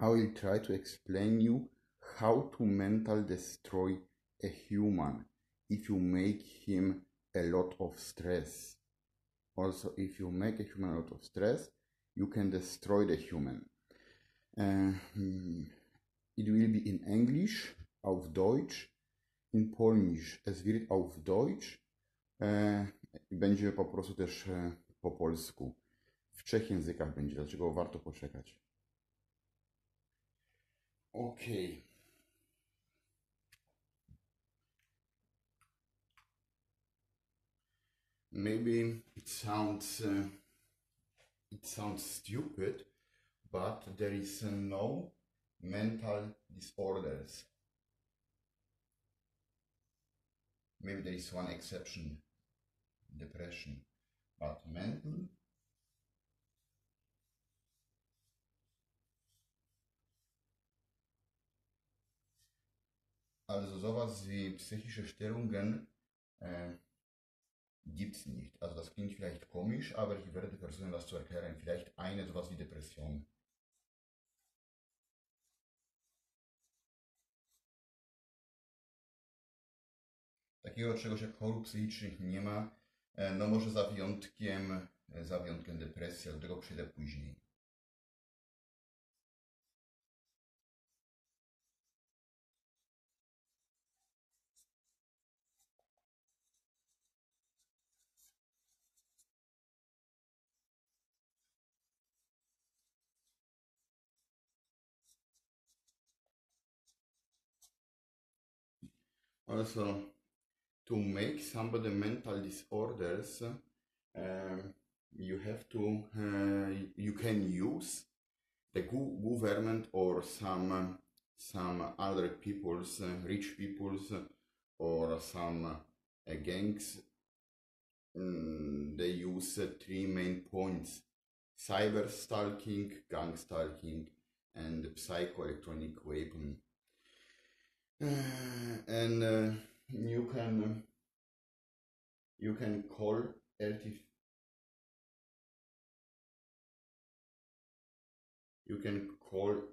I will try to explain you how to mental destroy a human if you make him a lot of stress. Also, if you make a human a lot of stress, you can destroy the human. It will be in English, auf Deutsch, in Polnisch. Es wird auf Deutsch, będzie po prostu też po polsku. W 3 językach będzie, dlaczego warto poczekać. Okay. Maybe it sounds stupid, but there is no mental disorders. Maybe there is one exception, depression, but mental. Also sowas wie psychische Störungen gibt es nicht. Also das klingt vielleicht komisch, aber ich werde versuchen, das zu erklären. Vielleicht eine sowas wie Depression. Takiego czegoś jak chorób psychicznych nie ma, no może za wyjątkiem depresji, do tego przyjdę później. Also, to make somebody mental disorders, you have to, you can use the government or some other people's, rich people's, or some gangs. They use 3 main points: cyber stalking, gang stalking, and psychoelectronic weapon. And you can call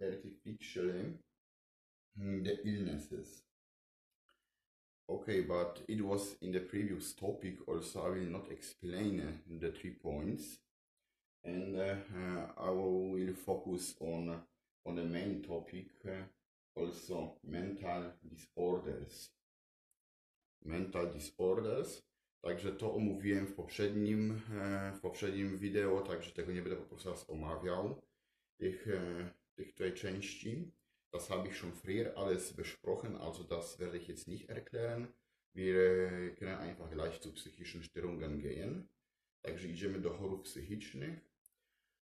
artificially the illnesses. Okay, but it was in the previous topic also. I will not explain the 3 points, and I will focus on the main topic, also mental disorders. Mental disorders. Także to omówiłem w poprzednim wideo, także tego nie będę po prostu raz omawiał, tych tutaj części. Das habe ich schon früher alles besprochen, also das werde ich jetzt nicht erklären. Wir können einfach gleich zu psychischen Störungen gehen. Także idziemy do chorób psychicznych.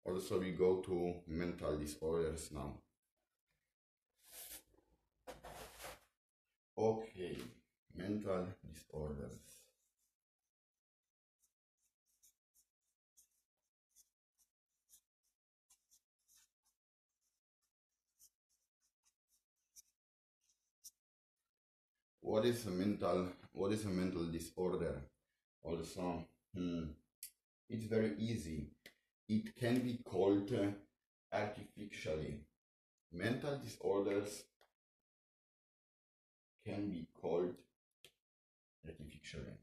Also we go to mental disorders now. Okay, mental disorders. What is a mental disorder? Also, it's very easy. It can be called artificially. Mental disorders can be called artificially.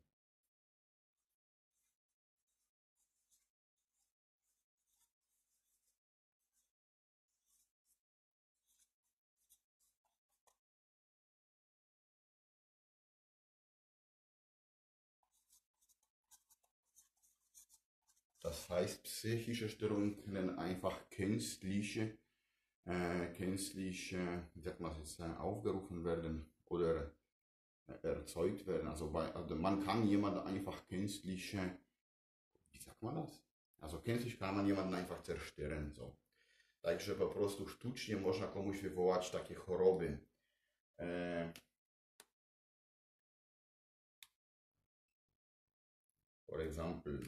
Das heißt, psychische Störungen können einfach künstlich, wie sagt man jetzt, aufgerufen werden oder erzeugt werden. Also man kann jemanden einfach künstlich, wie sagt man das? Also künstlich kann man jemanden einfach zerstören. So. Także po prostu sztucznie można komuś wywołać takie choroby. For example,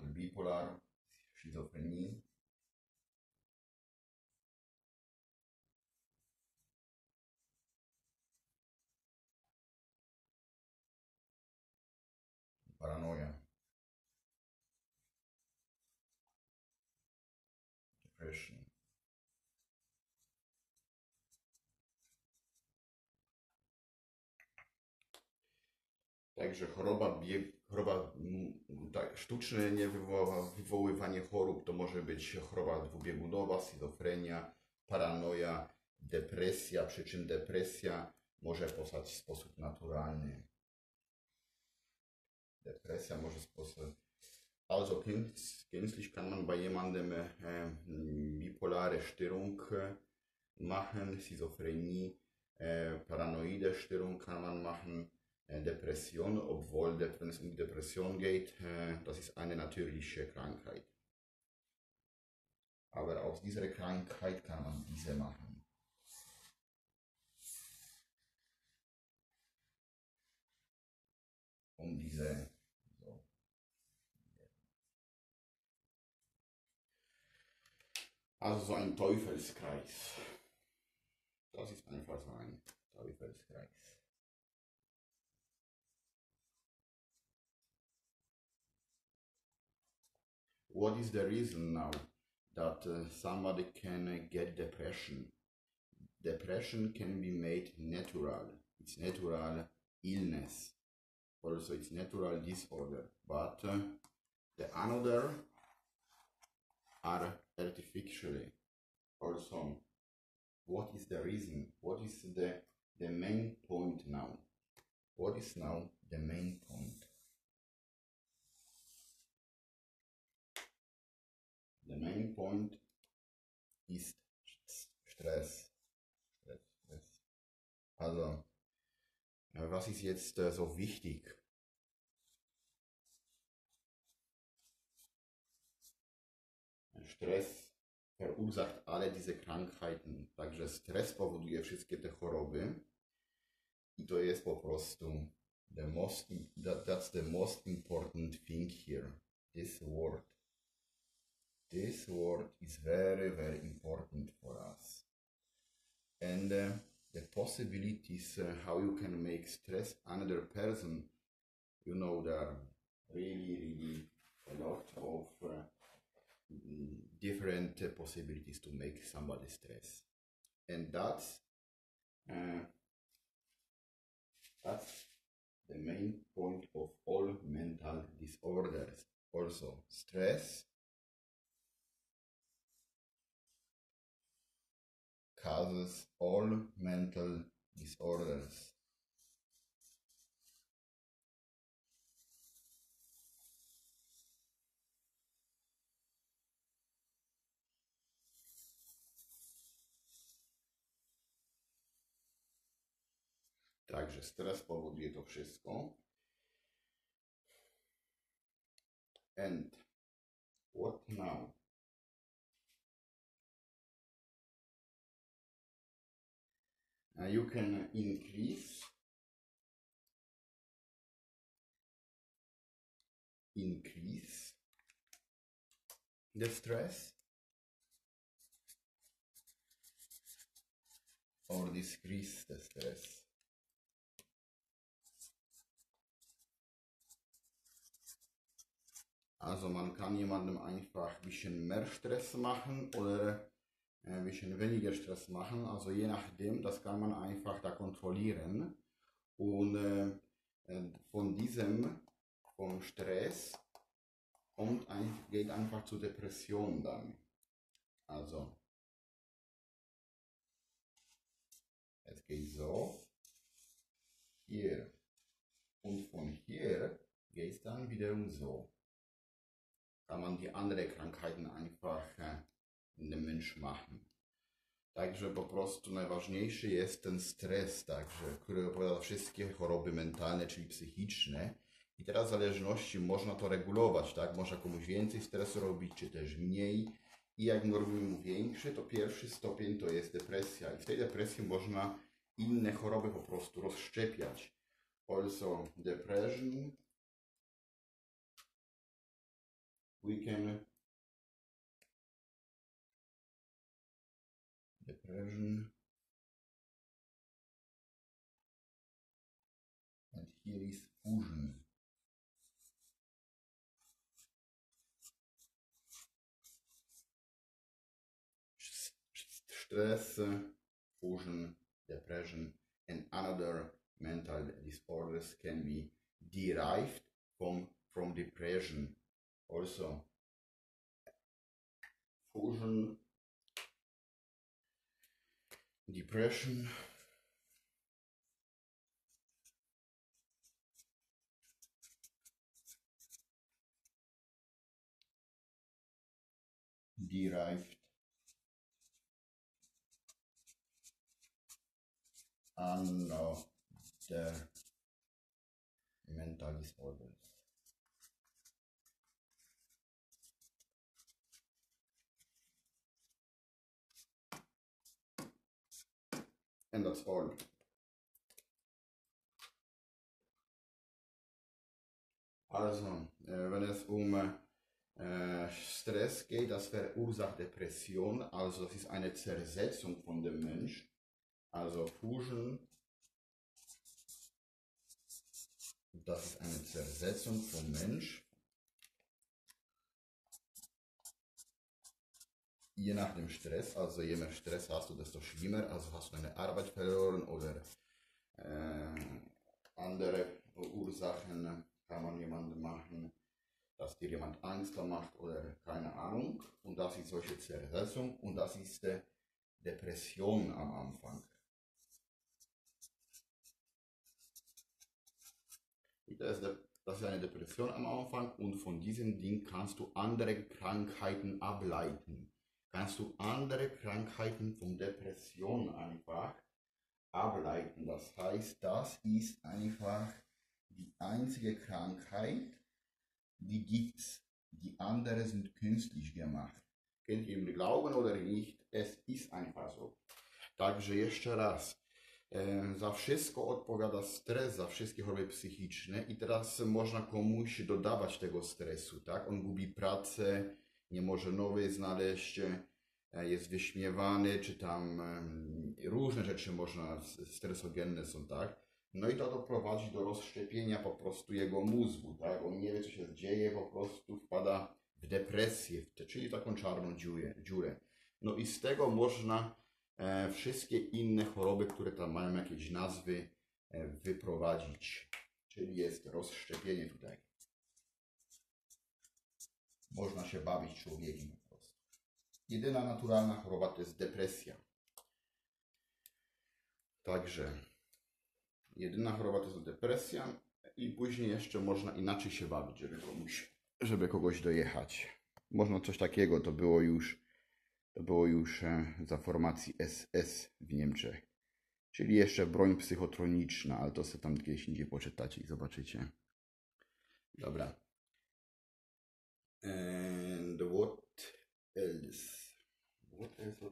bipolar, schizophrenie. paranoia, depression. Także sztuczne wywoływanie chorób to może być choroba dwubiegunowa, schizofrenia, paranoja, depresja, przy czym depresja może powstać w sposób naturalny. Depresja może also gänzlich kann man bei jemandem bipolare Störung machen, Schizophrenie, paranoide Störung kann man machen, Depression, obwohl wenn es um die Depression geht, das ist eine natürliche Krankheit. Aber aus dieser Krankheit kann man diese machen. Um diese, so. Also so ein Teufelskreis. Das ist einfach so ein Teufelskreis. What is the reason now that somebody can get depression? Depression can be made natural. It's natural illness. Also, it's natural disorder. But the another are artificially. Also, what is the reason? What is the main point now? What is now the main point? The main point ist Stress. Also, was ist jetzt so wichtig? Stres verursacht alle diese Krankheiten. Także stres powoduje wszystkie te choroby. I to jest po prostu that's the most important thing here. This word. This word is very, very important for us. And the possibilities how you can make stress another person, you know, there are really a lot of different possibilities to make somebody stress. And that's the main point of all mental disorders. Also, stress causes all mental disorders. Także stres powoduje to wszystko. And what now? You can increase the stress or decrease the stress. Also man kann jemandem einfach ein bisschen mehr Stress machen oder ein bisschen weniger Stress machen. Also je nachdem, das kann man einfach da kontrollieren. Und vom Stress geht einfach zur Depression dann. Also es geht so, hier und von hier geht es dann wiederum so. Kann man die anderen Krankheiten einfach in dem Mensch machen. Także po prostu najważniejszy jest ten stres, który odpowiada za wszystkie choroby mentalne, czyli psychiczne. I teraz w zależności można to regulować, tak? Można komuś więcej stresu robić, czy też mniej. I jak my robimy mu większy, to pierwszy stopień to jest depresja. I w tej depresji można inne choroby po prostu rozszczepiać. Also depression. We can depression, and here is fusion. stress, fusion, depression, and other mental disorders can be derived from depression. Also, fusion, depression, derived under the mental disorders. And that's all. Also, wenn es Stress geht, das verursacht Depression, also das ist eine Zersetzung von dem Mensch. Also Fusion, das ist eine Zersetzung vom Mensch. Je nach dem Stress, also je mehr Stress hast du, desto schlimmer. Also hast du deine Arbeit verloren oder andere Ursachen kann man jemandem machen, dass dir jemand Angst macht oder keine Ahnung. Und das ist solche Zersetzung und das ist Depression am Anfang. Das ist eine Depression am Anfang und von diesem Ding kannst du andere Krankheiten ableiten. Kannst du andere Krankheiten von Depression einfach ableiten. Das heißt, das ist einfach die einzige Krankheit, die gibt's. Die anderen sind künstlich gemacht. Könnt ihr mir glauben oder nicht? Es ist einfach so. Takže jeszcze raz. Za wszystko odpowiada stres, za wszystkie choroby psychiczne i teraz można komuś dodawać tego stresu, tak? On gubi pracę, nie może nowej znaleźć, jest wyśmiewany, czy tam różne rzeczy można, stresogenne są, tak? No i to doprowadzi do rozszczepienia po prostu jego mózgu, tak? On nie wie, co się dzieje, po prostu wpada w depresję, czyli taką czarną dziurę. No i z tego można wszystkie inne choroby, które tam mają jakieś nazwy, wyprowadzić. Czyli jest rozszczepienie tutaj. Można się bawić człowiekiem po prostu. Jedyna naturalna choroba to jest depresja. Także jedyna choroba to jest depresja i później jeszcze można inaczej się bawić, żeby kogoś dojechać. Można coś takiego, to było już za formacji SS w Niemczech. Czyli jeszcze broń psychotroniczna, ale to sobie tam kiedyś indziej poczytacie i zobaczycie. Dobra. And what else? What else?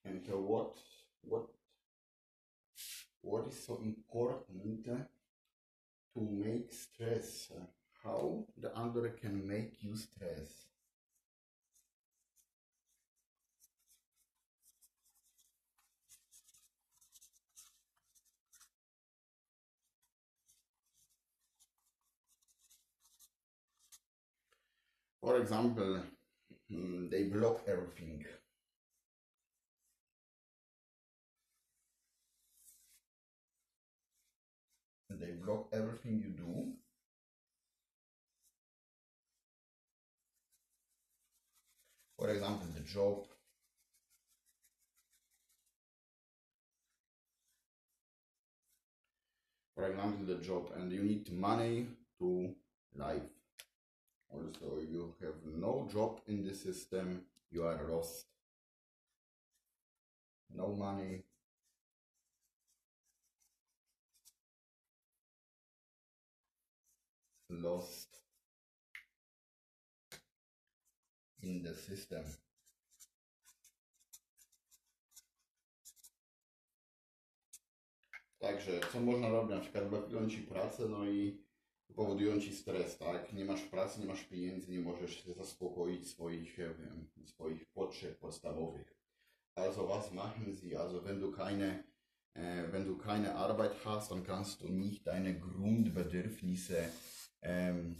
And what is so important to make stress? How the other can make you stress? For example, they block everything. They block everything you do. For example, the job. For example, the job, and you need money to live. Also, you have no job in the system, you are lost. No money. Lost in the system. Także co można robić? Na przykład blokują ci pracę, no i powodują ci stres, tak? Nie masz pracy, nie masz pieniędzy, nie możesz zaspokoić swoich potrzeb podstawowych. Also was machen sie? Also wenn du keine wenn du keine Arbeit hast, dann kannst du nicht deine Grundbedürfnisse, wie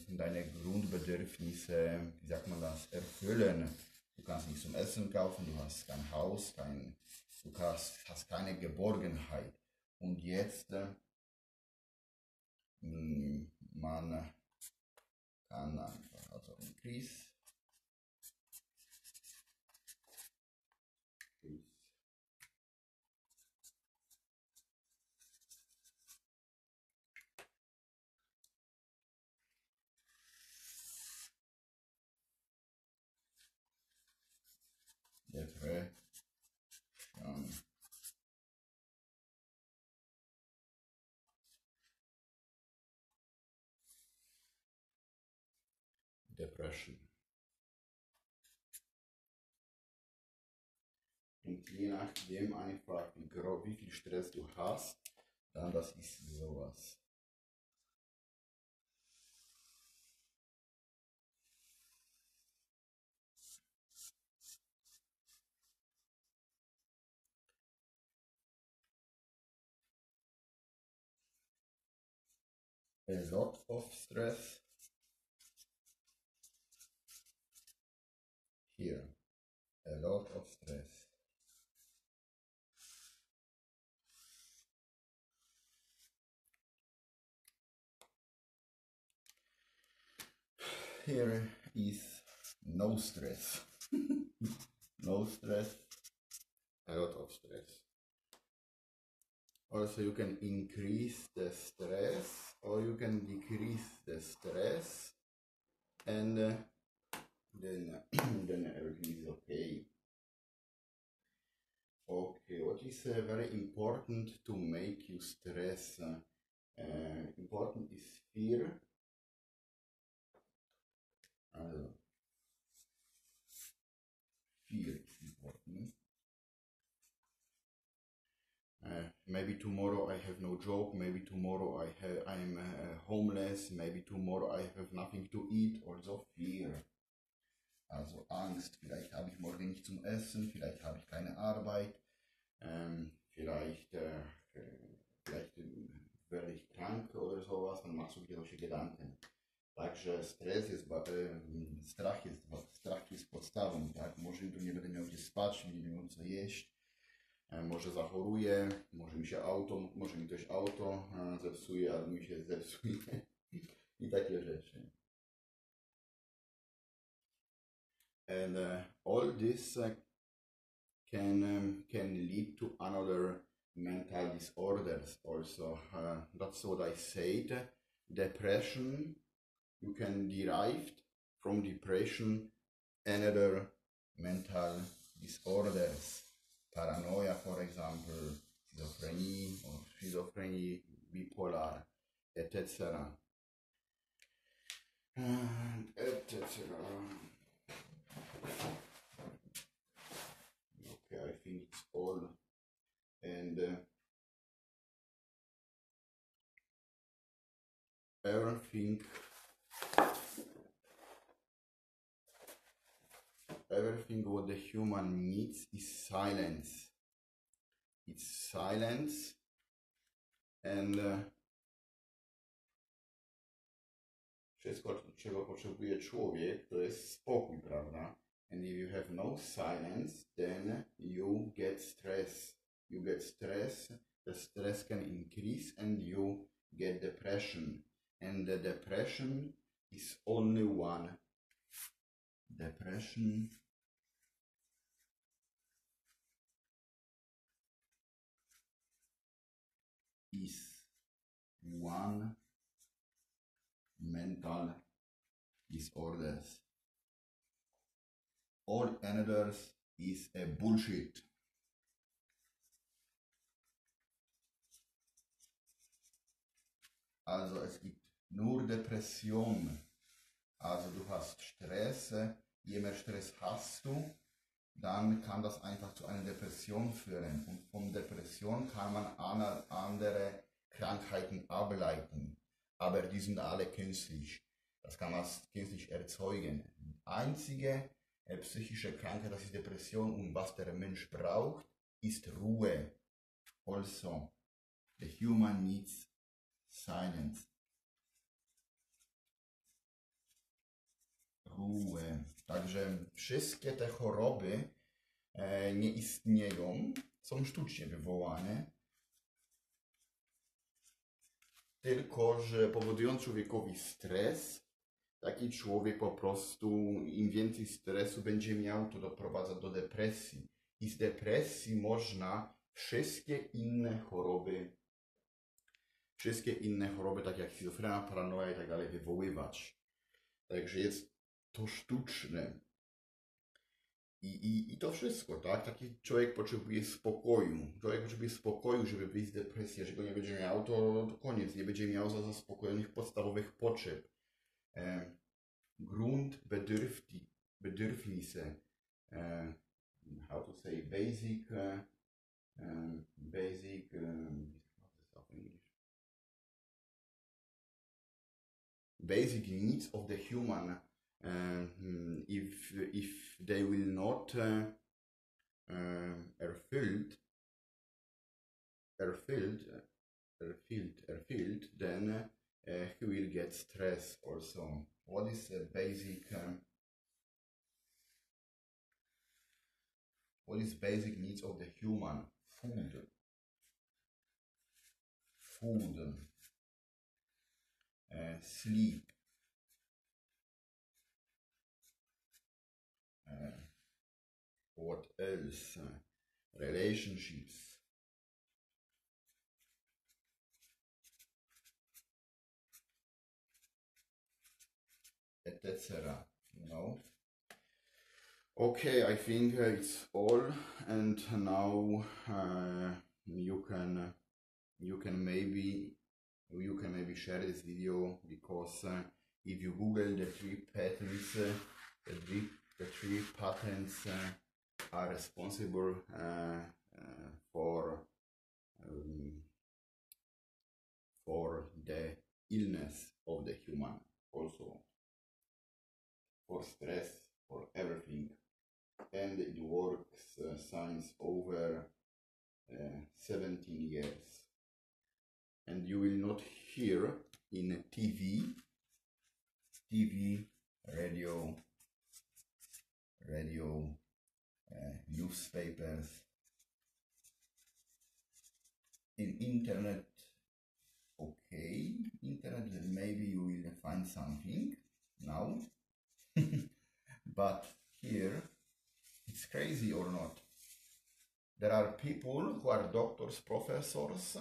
sagt man das, erfüllen. Du kannst nicht zum Essen kaufen, du hast kein Haus, du hast keine Geborgenheit. Und jetzt, man kann einfach, also increase, depression, depression. Und je nachdem einfach, wie viel Stress du hast, dann das ist sowas. A lot of stress. Here, a lot of stress. Here is no stress. No stress, a lot of stress. Also you can increase the stress or you can decrease the stress, and then everything is okay. Okay, what is very important to make you stress? Important is fear. Fear is important. Maybe tomorrow I have no job, maybe tomorrow I'm homeless, maybe tomorrow I have nothing to eat, also fear. Also Angst, vielleicht habe ich morgen nichts zum Essen, vielleicht habe ich keine Arbeit, vielleicht werde ich krank oder sowas, dann machst du dir solche Gedanken. Takže strach jest podstawą, tak? Może jutro nie będę miał gdzie spać, nie będę miał co jeść, może zachoruję, może mi ktoś auto zepsuje, albo mi się zepsuje i takie rzeczy. And all this can lead to another mental disorders also. That's what I said. Depression, you can derive from depression another mental disorders. Paranoia, for example, schizophrenie, bipolar, etc. Okay, I think it's all. And everything what the human needs is silence. It's silence, and wszystko, czego potrzebuje człowiek, to jest spokój, prawda? And if you have no silence, then you get stress. You get stress, the stress can increase, and you get depression. And the depression is only one. Depression is one mental disorders. All others is a bullshit. Also es gibt nur Depression. Also du hast Stress, je mehr Stress hast du, dann kann das einfach zu einer Depression führen. Und von Depression kann man andere Krankheiten ableiten. Aber die sind alle künstlich. Das kann man künstlich erzeugen. Die einzige psychische Krankheit, das ist Depression, und was der Mensch braucht, ist Ruhe. Also, The human needs silence. Ruhe. Także wszystkie te choroby nie istnieją, są sztucznie wywołane, tylko że powodują człowiekowi stres. Taki człowiek po prostu, im więcej stresu będzie miał, to doprowadza do depresji. I z depresji można wszystkie inne choroby, tak jak schizofrenia, paranoja i tak dalej, wywoływać. Także jest to sztuczne. I to wszystko, tak? Taki człowiek potrzebuje spokoju. Człowiek potrzebuje spokoju, żeby wyjść z depresji. Jeżeli go nie będzie miał, to koniec. Nie będzie miał zaspokojonych podstawowych potrzeb. Grundbedürfnisse. How to say basic basic needs of the human. If they will not erfüllt, then he will get stress also. What is the basic needs of the human? Food, sleep, what else? Relationships, etc. You know. Okay, I think it's all, and now you can maybe share this video, because if you Google the three patents, the three patents are responsible for the illness of the human, also for stress, for everything, and it works since over 17 years. And you will not hear in TV, radio, newspapers, in internet. Okay, internet, maybe you will find something now, but here it's crazy or not. There are people who are doctors, professors,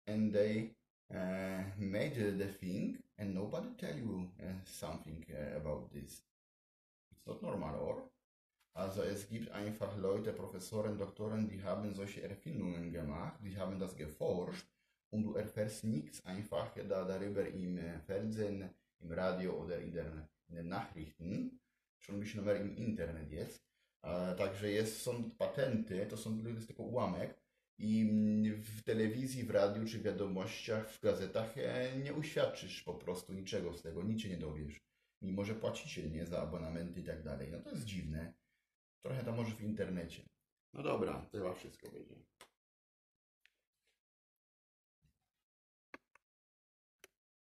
and they made the thing, and nobody tell you something about this. It's not normal, or? Also es gibt einfach Leute, Professoren, Doktoren, die haben solche Erfindungen gemacht, die haben das geforscht, und du erfährst nichts einfach darüber im Fernsehen, im Radio oder in den Nachrichten, schon ein bisschen mehr im Internet jest. Także są patenty, to jest tylko ułamek, i w telewizji, w radiu, czy w wiadomościach, w gazetach nie uświadczysz po prostu niczego z tego, nic się nie dowiesz. Mimo że płacicie, nie, za abonamenty i tak dalej. No to jest dziwne. Trochę to może w internecie. No dobra, to chyba wszystko będzie.